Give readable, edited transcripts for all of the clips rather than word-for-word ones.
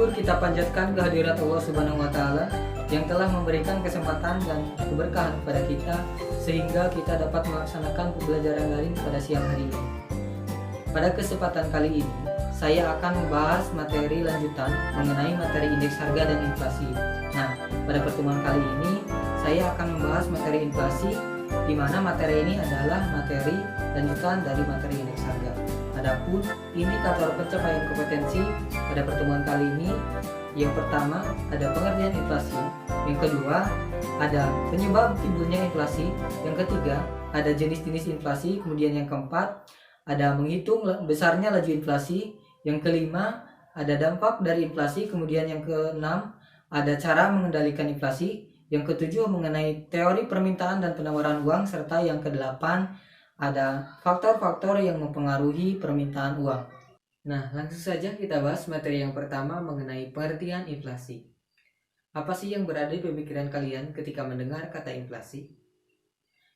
syukur kita panjatkan kehadirat Allah Subhanahu wa taala yang telah memberikan kesempatan dan keberkahan kepada kita sehingga kita dapat melaksanakan pembelajaran daring pada siang hari ini. Pada kesempatan kali ini, saya akan membahas materi lanjutan mengenai materi indeks harga dan inflasi. Nah, pada pertemuan kali ini saya akan membahas materi inflasi, di mana materi ini adalah materi lanjutan dari materi indeks harga. Adapun indikator pencapaian kompetensi pada pertemuan kali ini, yang pertama ada pengertian inflasi, yang kedua ada penyebab timbulnya inflasi, yang ketiga ada jenis-jenis inflasi, kemudian yang keempat ada menghitung besarnya laju inflasi, yang kelima ada dampak dari inflasi, kemudian yang keenam ada cara mengendalikan inflasi, yang ketujuh mengenai teori permintaan dan penawaran uang, serta yang kedelapan ada faktor-faktor yang mempengaruhi permintaan uang. Nah, langsung saja kita bahas materi yang pertama mengenai pengertian inflasi. Apa sih yang berada di pemikiran kalian ketika mendengar kata inflasi?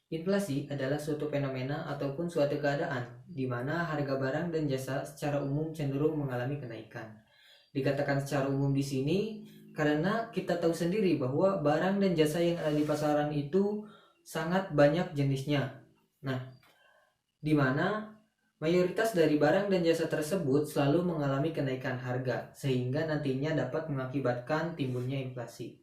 Inflasi adalah suatu fenomena ataupun suatu keadaan di mana harga barang dan jasa secara umum cenderung mengalami kenaikan. Dikatakan secara umum di sini karena kita tahu sendiri bahwa barang dan jasa yang ada di pasaran itu sangat banyak jenisnya. Nah, di mana mayoritas dari barang dan jasa tersebut selalu mengalami kenaikan harga, sehingga nantinya dapat mengakibatkan timbulnya inflasi.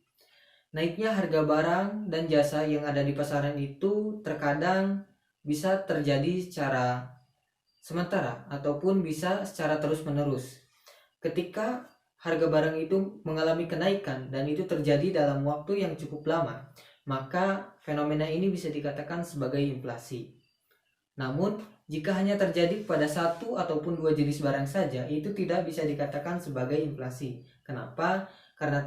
Naiknya harga barang dan jasa yang ada di pasaran itu terkadang bisa terjadi secara sementara ataupun bisa secara terus-menerus. Ketika harga barang itu mengalami kenaikan dan itu terjadi dalam waktu yang cukup lama, maka fenomena ini bisa dikatakan sebagai inflasi. Namun, jika hanya terjadi pada satu ataupun dua jenis barang saja, itu tidak bisa dikatakan sebagai inflasi. Kenapa? Karena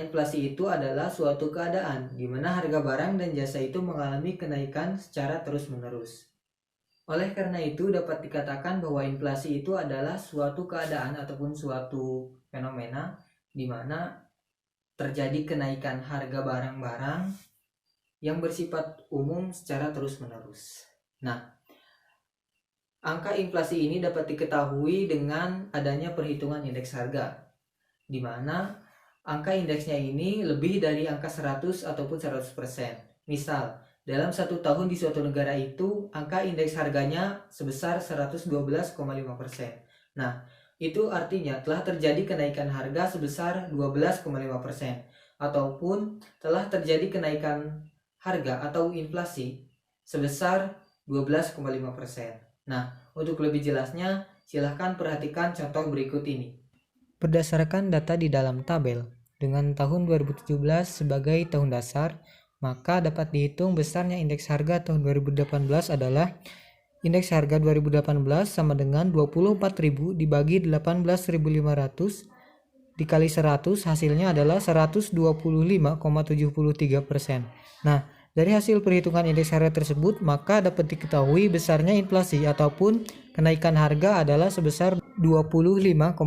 inflasi itu adalah suatu keadaan di mana harga barang dan jasa itu mengalami kenaikan secara terus-menerus. Oleh karena itu, dapat dikatakan bahwa inflasi itu adalah suatu keadaan ataupun suatu fenomena di mana terjadi kenaikan harga barang-barang yang bersifat umum secara terus-menerus. Nah, angka inflasi ini dapat diketahui dengan adanya perhitungan indeks harga, di mana angka indeksnya ini lebih dari angka 100 ataupun 100%. Misal, dalam satu tahun di suatu negara itu, angka indeks harganya sebesar 112,5%. Nah, itu artinya telah terjadi kenaikan harga sebesar 12,5%, ataupun telah terjadi kenaikan harga atau inflasi sebesar 12,5%. Nah, untuk lebih jelasnya, silahkan perhatikan contoh berikut ini. Berdasarkan data di dalam tabel, dengan tahun 2017 sebagai tahun dasar, maka dapat dihitung besarnya indeks harga tahun 2018 adalah indeks harga 2018 sama dengan 24.000 dibagi 18.500 dikali 100, hasilnya adalah 125,73%. Nah, dari hasil perhitungan indeks harga tersebut, maka dapat diketahui besarnya inflasi ataupun kenaikan harga adalah sebesar 25,73%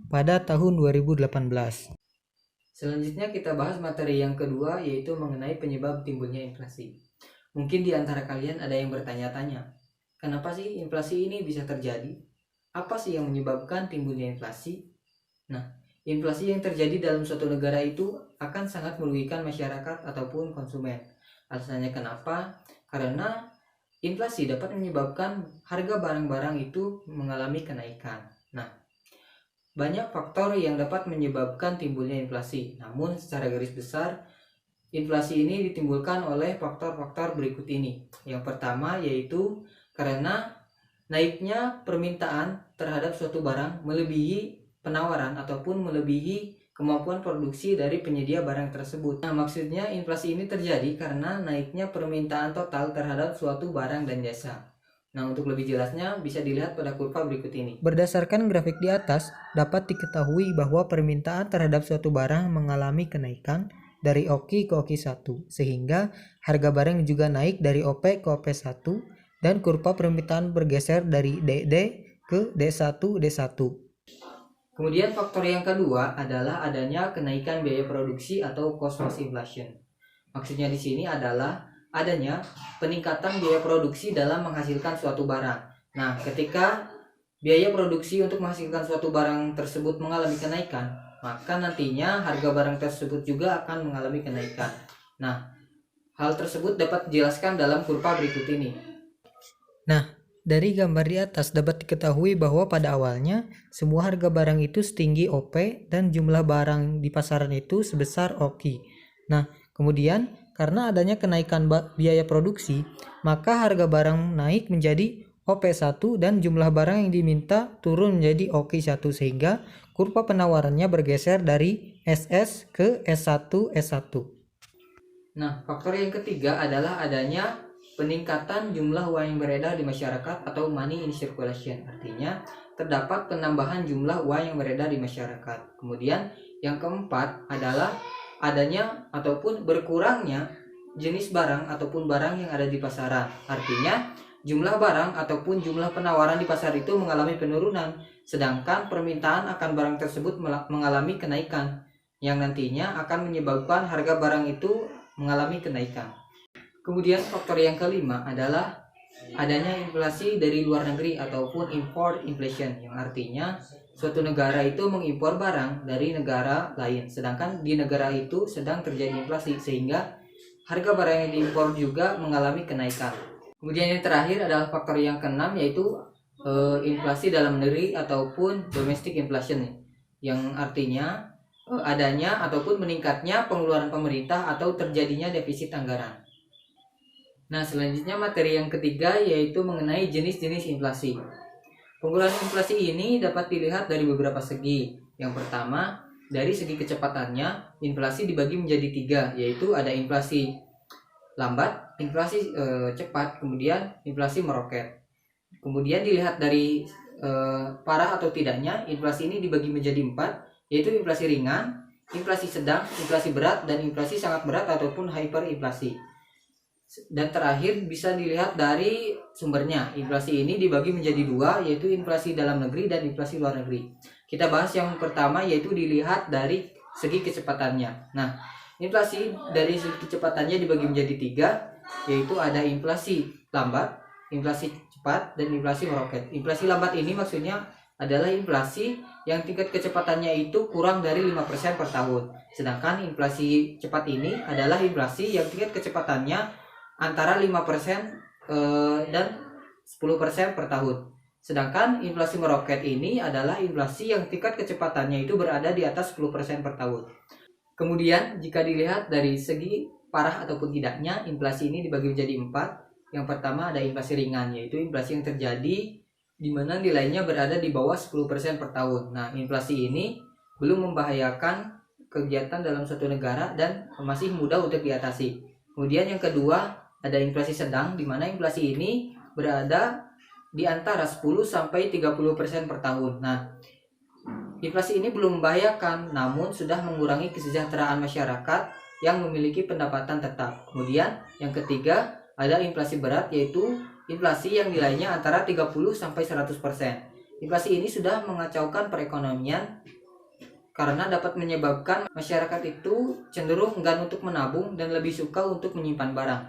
pada tahun 2018. Selanjutnya kita bahas materi yang kedua, yaitu mengenai penyebab timbulnya inflasi. Mungkin di antara kalian ada yang bertanya-tanya, kenapa sih inflasi ini bisa terjadi? Apa sih yang menyebabkan timbulnya inflasi? Nah, inflasi yang terjadi dalam suatu negara itu akan sangat merugikan masyarakat ataupun konsumen. Alasannya kenapa? Karena inflasi dapat menyebabkan harga barang-barang itu mengalami kenaikan. Nah, banyak faktor yang dapat menyebabkan timbulnya inflasi. Namun secara garis besar, inflasi ini ditimbulkan oleh faktor-faktor berikut ini. Yang pertama yaitu karena naiknya permintaan terhadap suatu barang melebihi penawaran ataupun melebihi kemampuan produksi dari penyedia barang tersebut. Nah, maksudnya inflasi ini terjadi karena naiknya permintaan total terhadap suatu barang dan jasa. Nah, untuk lebih jelasnya bisa dilihat pada kurva berikut ini. Berdasarkan grafik di atas, dapat diketahui bahwa permintaan terhadap suatu barang mengalami kenaikan dari OQ ke OQ1, sehingga harga barang juga naik dari OP ke OP1, dan kurva permintaan bergeser dari DD ke D1, D1. Kemudian faktor yang kedua adalah adanya kenaikan biaya produksi atau cost plus inflation. Maksudnya di sini adalah adanya peningkatan biaya produksi dalam menghasilkan suatu barang. Nah, ketika biaya produksi untuk menghasilkan suatu barang tersebut mengalami kenaikan, maka nantinya harga barang tersebut juga akan mengalami kenaikan. Nah, hal tersebut dapat dijelaskan dalam kurva berikut ini. Nah, dari gambar di atas dapat diketahui bahwa pada awalnya semua harga barang itu setinggi OP dan jumlah barang di pasaran itu sebesar OKI. Nah, kemudian karena adanya kenaikan biaya produksi, maka harga barang naik menjadi OP1 dan jumlah barang yang diminta turun menjadi OKI1 sehingga kurva penawarannya bergeser dari SS ke S1 S1. Nah, faktor yang ketiga adalah adanya peningkatan jumlah uang yang beredar di masyarakat atau money in circulation. Artinya terdapat penambahan jumlah uang yang beredar di masyarakat. Kemudian yang keempat adalah adanya ataupun berkurangnya jenis barang ataupun barang yang ada di pasaran. Artinya jumlah barang ataupun jumlah penawaran di pasar itu mengalami penurunan, sedangkan permintaan akan barang tersebut mengalami kenaikan, yang nantinya akan menyebabkan harga barang itu mengalami kenaikan. Kemudian faktor yang kelima adalah adanya inflasi dari luar negeri ataupun import inflation, yang artinya suatu negara itu mengimpor barang dari negara lain, sedangkan di negara itu sedang terjadi inflasi sehingga harga barang yang diimpor juga mengalami kenaikan. Kemudian yang terakhir adalah faktor yang keenam, yaitu inflasi dalam negeri ataupun domestic inflation, yang artinya adanya ataupun meningkatnya pengeluaran pemerintah atau terjadinya defisit anggaran. Nah, selanjutnya materi yang ketiga yaitu mengenai jenis-jenis inflasi. Pengeluaran inflasi ini dapat dilihat dari beberapa segi. Yang pertama, dari segi kecepatannya, inflasi dibagi menjadi 3, yaitu ada inflasi lambat, inflasi cepat, kemudian inflasi meroket. Kemudian dilihat dari parah atau tidaknya, inflasi ini dibagi menjadi 4, yaitu inflasi ringan, inflasi sedang, inflasi berat, dan inflasi sangat berat ataupun hyperinflasi. Dan terakhir bisa dilihat dari sumbernya. Inflasi ini dibagi menjadi 2, yaitu inflasi dalam negeri dan inflasi luar negeri. Kita bahas yang pertama, yaitu dilihat dari segi kecepatannya. Nah, inflasi dari segi kecepatannya dibagi menjadi 3, yaitu ada inflasi lambat, inflasi cepat, dan inflasi meroket. Inflasi lambat ini maksudnya adalah inflasi yang tingkat kecepatannya itu kurang dari 5% per tahun. Sedangkan inflasi cepat ini adalah inflasi yang tingkat kecepatannya antara 5% dan 10% per tahun. Sedangkan inflasi meroket ini adalah inflasi yang tingkat kecepatannya itu berada di atas 10% per tahun. Kemudian jika dilihat dari segi parah ataupun tidaknya, inflasi ini dibagi menjadi 4. Yang pertama ada inflasi ringan, yaitu inflasi yang terjadi di mana nilainya berada di bawah 10% per tahun. Nah, inflasi ini belum membahayakan kegiatan dalam suatu negara dan masih mudah untuk diatasi. Kemudian yang kedua ada inflasi sedang, di mana inflasi ini berada di antara 10 sampai 30% per tahun. Nah, inflasi ini belum membahayakan, namun sudah mengurangi kesejahteraan masyarakat yang memiliki pendapatan tetap. Kemudian yang ketiga ada inflasi berat, yaitu inflasi yang nilainya antara 30 sampai 100%. Inflasi ini sudah mengacaukan perekonomian karena dapat menyebabkan masyarakat itu cenderung enggan untuk menabung dan lebih suka untuk menyimpan barang.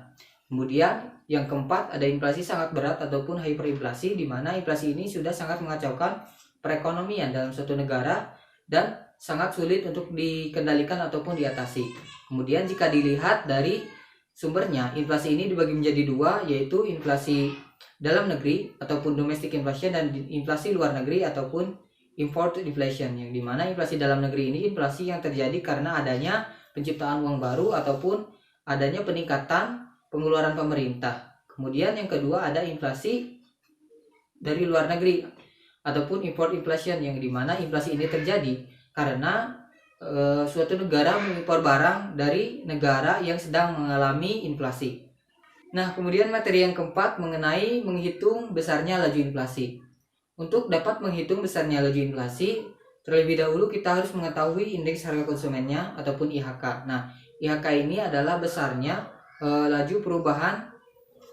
Kemudian yang keempat ada inflasi sangat berat ataupun hyperinflasi, di mana inflasi ini sudah sangat mengacaukan perekonomian dalam suatu negara dan sangat sulit untuk dikendalikan ataupun diatasi. Kemudian jika dilihat dari sumbernya, inflasi ini dibagi menjadi 2, yaitu inflasi dalam negeri ataupun domestic inflation dan inflasi luar negeri ataupun import inflation, yang dimana inflasi dalam negeri ini inflasi yang terjadi karena adanya penciptaan uang baru ataupun adanya peningkatan pengeluaran pemerintah. Kemudian yang kedua ada inflasi dari luar negeri ataupun import inflation, yang dimana inflasi ini terjadi karena suatu negara mengimpor barang dari negara yang sedang mengalami inflasi. Nah, kemudian materi yang keempat mengenai menghitung besarnya laju inflasi. Untuk dapat menghitung besarnya laju inflasi, terlebih dahulu kita harus mengetahui indeks harga konsumennya ataupun IHK. Nah, IHK ini adalah besarnya laju perubahan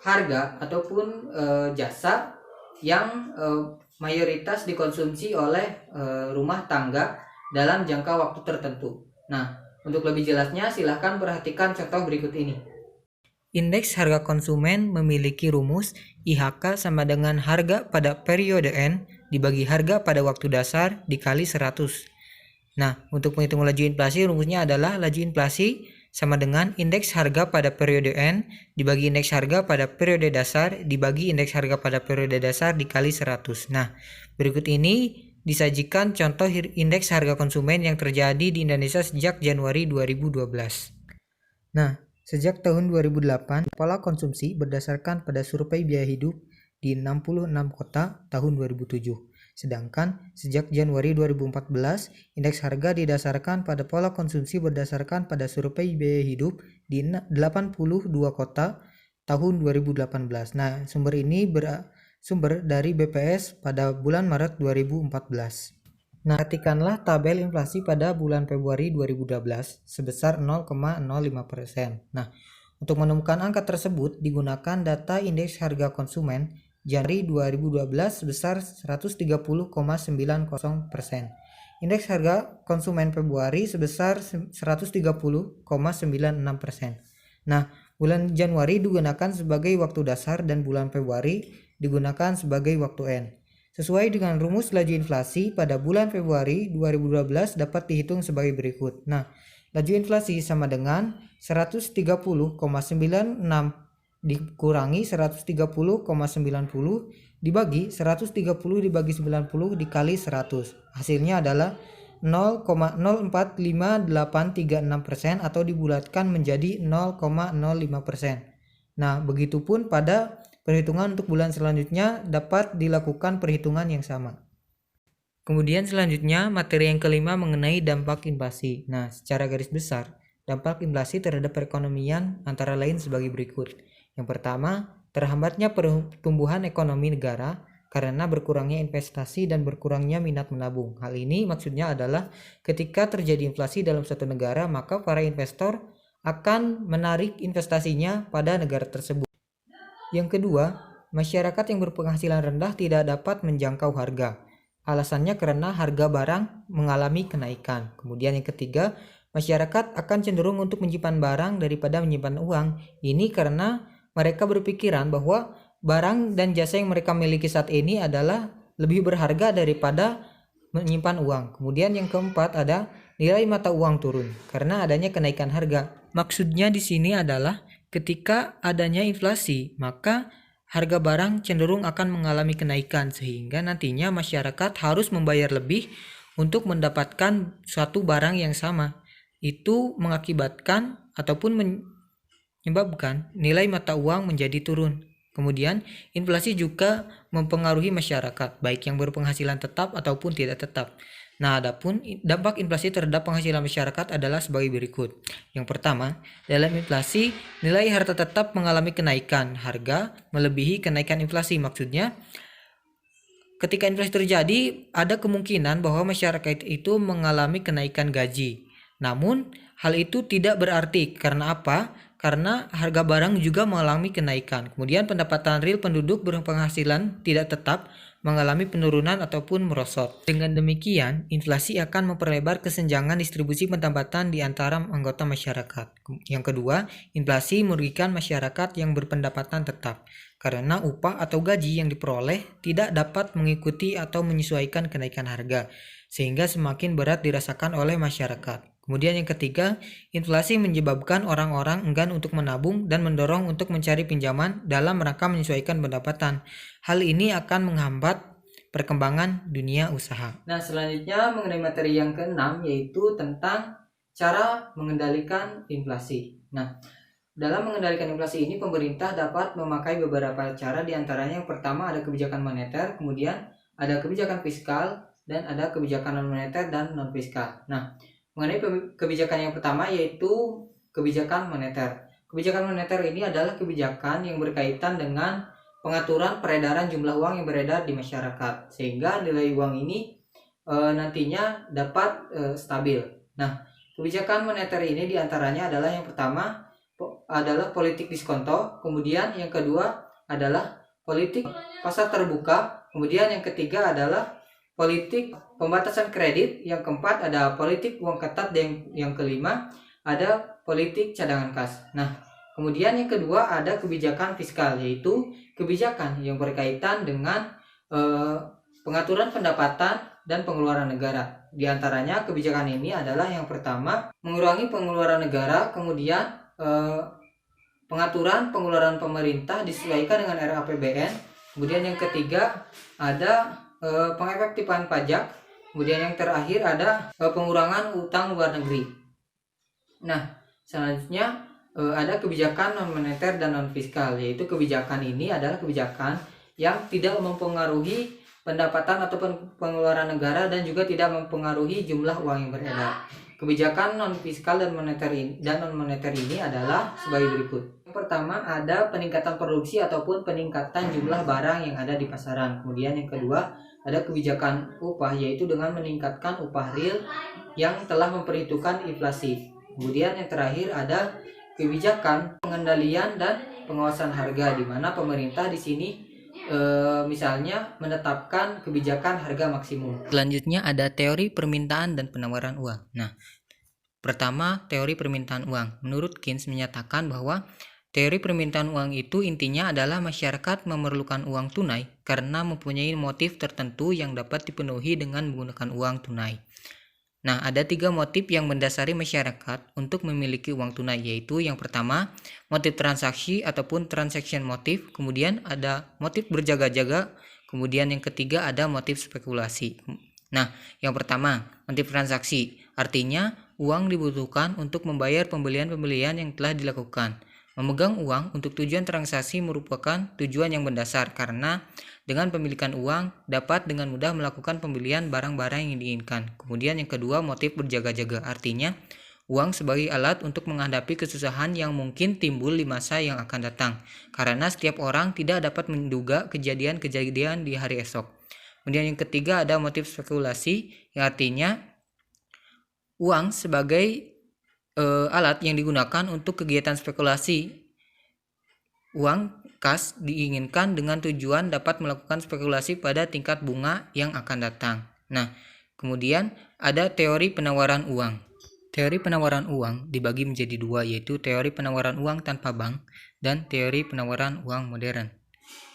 harga ataupun jasa yang mayoritas dikonsumsi oleh rumah tangga dalam jangka waktu tertentu. Nah, untuk lebih jelasnya silahkan perhatikan contoh berikut ini. Indeks harga konsumen memiliki rumus IHK sama dengan harga pada periode N dibagi harga pada waktu dasar dikali 100. Nah, untuk menghitung laju inflasi, rumusnya adalah laju inflasi sama dengan indeks harga pada periode N dibagi indeks harga pada periode dasar dibagi indeks harga pada periode dasar dikali 100. Nah, berikut ini disajikan contoh indeks harga konsumen yang terjadi di Indonesia sejak Januari 2012. Nah, sejak tahun 2008, pola konsumsi berdasarkan pada survei biaya hidup di 66 kota tahun 2007. Sedangkan sejak Januari 2014, indeks harga didasarkan pada pola konsumsi berdasarkan pada survei biaya hidup di 82 kota tahun 2018. Nah, sumber ini bersumber dari BPS pada bulan Maret 2014. Nah, ketikkanlah tabel inflasi pada bulan Februari 2012 sebesar 0,05%. Nah, untuk menemukan angka tersebut digunakan data indeks harga konsumen Januari 2012 sebesar 130,90%. Indeks harga konsumen Februari sebesar 130,96%. Nah, bulan Januari digunakan sebagai waktu dasar dan bulan Februari digunakan sebagai waktu N. Sesuai dengan rumus laju inflasi pada bulan Februari 2012 dapat dihitung sebagai berikut. Nah, laju inflasi sama dengan 130,96 dikurangi 130,90 dibagi 130 dibagi 90 dikali 100. Hasilnya adalah 0,045836% atau dibulatkan menjadi 0,05%. Nah, begitupun pada perhitungan untuk bulan selanjutnya dapat dilakukan perhitungan yang sama. Kemudian selanjutnya materi yang kelima mengenai dampak inflasi. Nah, secara garis besar, dampak inflasi terhadap perekonomian antara lain sebagai berikut. Yang pertama, terhambatnya pertumbuhan ekonomi negara karena berkurangnya investasi dan berkurangnya minat menabung. Hal ini maksudnya adalah ketika terjadi inflasi dalam suatu negara, maka para investor akan menarik investasinya pada negara tersebut. Yang kedua, masyarakat yang berpenghasilan rendah tidak dapat menjangkau harga. Alasannya karena harga barang mengalami kenaikan. Kemudian yang ketiga, masyarakat akan cenderung untuk menyimpan barang daripada menyimpan uang. Ini karena mereka berpikiran bahwa barang dan jasa yang mereka miliki saat ini adalah lebih berharga daripada menyimpan uang. Kemudian yang keempat ada nilai mata uang turun karena adanya kenaikan harga. Maksudnya di sini adalah ketika adanya inflasi, maka harga barang cenderung akan mengalami kenaikan sehingga nantinya masyarakat harus membayar lebih untuk mendapatkan suatu barang yang sama. Itu mengakibatkan ataupun menyebabkan nilai mata uang menjadi turun. Kemudian inflasi juga mempengaruhi masyarakat, baik yang berpenghasilan tetap ataupun tidak tetap. Nah, adapun dampak inflasi terhadap penghasilan masyarakat adalah sebagai berikut. Yang pertama, dalam inflasi, nilai harta tetap mengalami kenaikan harga melebihi kenaikan inflasi. Maksudnya, ketika inflasi terjadi, ada kemungkinan bahwa masyarakat itu mengalami kenaikan gaji. Namun, hal itu tidak berarti. Karena apa? Karena harga barang juga mengalami kenaikan. Kemudian pendapatan real penduduk berpenghasilan tidak tetap mengalami penurunan ataupun merosot. Dengan demikian, inflasi akan memperlebar kesenjangan distribusi pendapatan di antara anggota masyarakat. Yang kedua, inflasi merugikan masyarakat yang berpendapatan tetap karena upah atau gaji yang diperoleh tidak dapat mengikuti atau menyesuaikan kenaikan harga, sehingga semakin berat dirasakan oleh masyarakat. Kemudian yang ketiga, inflasi menyebabkan orang-orang enggan untuk menabung dan mendorong untuk mencari pinjaman dalam rangka menyesuaikan pendapatan. Hal ini akan menghambat perkembangan dunia usaha. Nah, selanjutnya mengenai materi yang keenam yaitu tentang cara mengendalikan inflasi. Nah, dalam mengendalikan inflasi ini pemerintah dapat memakai beberapa cara, diantaranya yang pertama ada kebijakan moneter, kemudian ada kebijakan fiskal, dan ada kebijakan non-moneter dan non-fiskal. Nah, mengenai kebijakan yang pertama yaitu kebijakan moneter. Kebijakan moneter ini adalah kebijakan yang berkaitan dengan pengaturan peredaran jumlah uang yang beredar di masyarakat sehingga nilai uang ini nantinya dapat stabil. Nah, kebijakan moneter ini diantaranya adalah yang pertama adalah politik diskonto, kemudian yang kedua adalah politik pasar terbuka, kemudian yang ketiga adalah politik pembatasan kredit, yang keempat ada politik uang ketat, dan yang kelima ada politik cadangan kas. Nah, kemudian yang kedua ada kebijakan fiskal, yaitu kebijakan yang berkaitan dengan pengaturan pendapatan dan pengeluaran negara. Di antaranya kebijakan ini adalah yang pertama, mengurangi pengeluaran negara, kemudian pengaturan pengeluaran pemerintah disesuaikan dengan RAPBN. Kemudian yang ketiga ada pengefektifan pajak. Kemudian yang terakhir ada pengurangan utang luar negeri. Nah, selanjutnya ada kebijakan non moneter dan non fiskal, yaitu kebijakan ini adalah kebijakan yang tidak mempengaruhi pendapatan ataupun pengeluaran negara dan juga tidak mempengaruhi jumlah uang yang beredar. Kebijakan non fiskal dan non moneter ini adalah sebagai berikut. Yang pertama ada peningkatan produksi ataupun peningkatan jumlah barang yang ada di pasaran. Kemudian yang kedua ada kebijakan upah, yaitu dengan meningkatkan upah real yang telah memperhitungkan inflasi. Kemudian yang terakhir ada kebijakan pengendalian dan pengawasan harga, di mana pemerintah di sini misalnya menetapkan kebijakan harga maksimum. Selanjutnya ada teori permintaan dan penawaran uang. Nah, pertama teori permintaan uang. Menurut Keynes menyatakan bahwa teori permintaan uang itu intinya adalah masyarakat memerlukan uang tunai karena mempunyai motif tertentu yang dapat dipenuhi dengan menggunakan uang tunai. Nah, ada 3 motif yang mendasari masyarakat untuk memiliki uang tunai, yaitu yang pertama, motif transaksi ataupun transaction motif, kemudian ada motif berjaga-jaga, kemudian yang ketiga ada motif spekulasi. Nah, yang pertama, motif transaksi, artinya uang dibutuhkan untuk membayar pembelian-pembelian yang telah dilakukan. Memegang uang untuk tujuan transaksi merupakan tujuan yang mendasar karena dengan pemilikan uang dapat dengan mudah melakukan pembelian barang-barang yang diinginkan. Kemudian yang kedua, motif berjaga-jaga, artinya uang sebagai alat untuk menghadapi kesusahan yang mungkin timbul di masa yang akan datang karena setiap orang tidak dapat menduga kejadian-kejadian di hari esok. Kemudian yang ketiga ada motif spekulasi, yang artinya uang sebagai alat yang digunakan untuk kegiatan spekulasi. Uang kas diinginkan dengan tujuan dapat melakukan spekulasi pada tingkat bunga yang akan datang. Nah, kemudian ada teori penawaran uang. Teori penawaran uang dibagi menjadi 2, yaitu teori penawaran uang tanpa bank dan teori penawaran uang modern.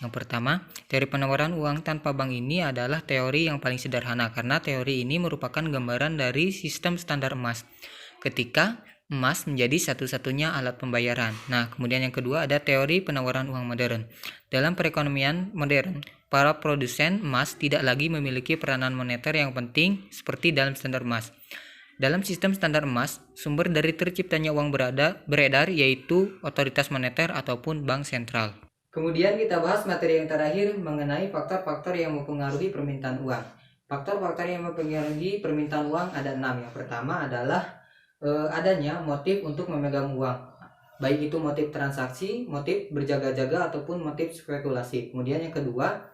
Yang pertama, teori penawaran uang tanpa bank ini adalah teori yang paling sederhana karena teori ini merupakan gambaran dari sistem standar emas ketika emas menjadi satu-satunya alat pembayaran. Nah, kemudian yang kedua ada teori penawaran uang modern. Dalam perekonomian modern, para produsen emas tidak lagi memiliki peranan moneter yang penting seperti dalam standar emas. Dalam sistem standar emas, sumber dari terciptanya uang beredar yaitu otoritas moneter ataupun bank sentral. Kemudian kita bahas materi yang terakhir mengenai faktor-faktor yang mempengaruhi permintaan uang. Faktor-faktor yang mempengaruhi permintaan uang ada 6. Yang pertama adalah adanya motif untuk memegang uang, baik itu motif transaksi, motif berjaga-jaga ataupun motif spekulasi. Kemudian yang kedua,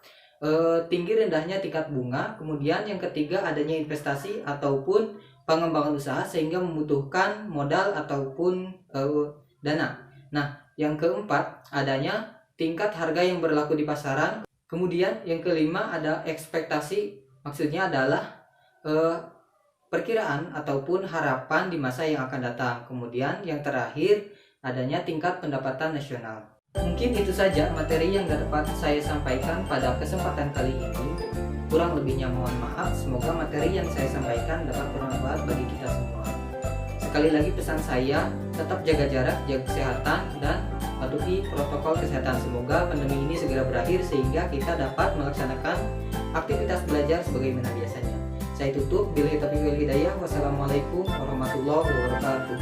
tinggi rendahnya tingkat bunga. Kemudian yang ketiga adanya investasi ataupun pengembangan usaha sehingga membutuhkan modal ataupun dana. Nah, yang keempat adanya tingkat harga yang berlaku di pasaran. Kemudian yang kelima ada ekspektasi, maksudnya adalah perkiraan ataupun harapan di masa yang akan datang. Kemudian yang terakhir adanya tingkat pendapatan nasional. Mungkin itu saja materi yang dapat saya sampaikan pada kesempatan kali ini. Kurang lebihnya mohon maaf. Semoga materi yang saya sampaikan dapat bermanfaat bagi kita semua. Sekali lagi pesan saya, tetap jaga jarak, jaga kesehatan, dan patuhi protokol kesehatan. Semoga pandemi ini segera berakhir sehingga kita dapat melaksanakan aktivitas belajar sebagaimana biasanya. Saya tutup. Billahi taufiq wal hidayah. Wassalamualaikum warahmatullahi wabarakatuh.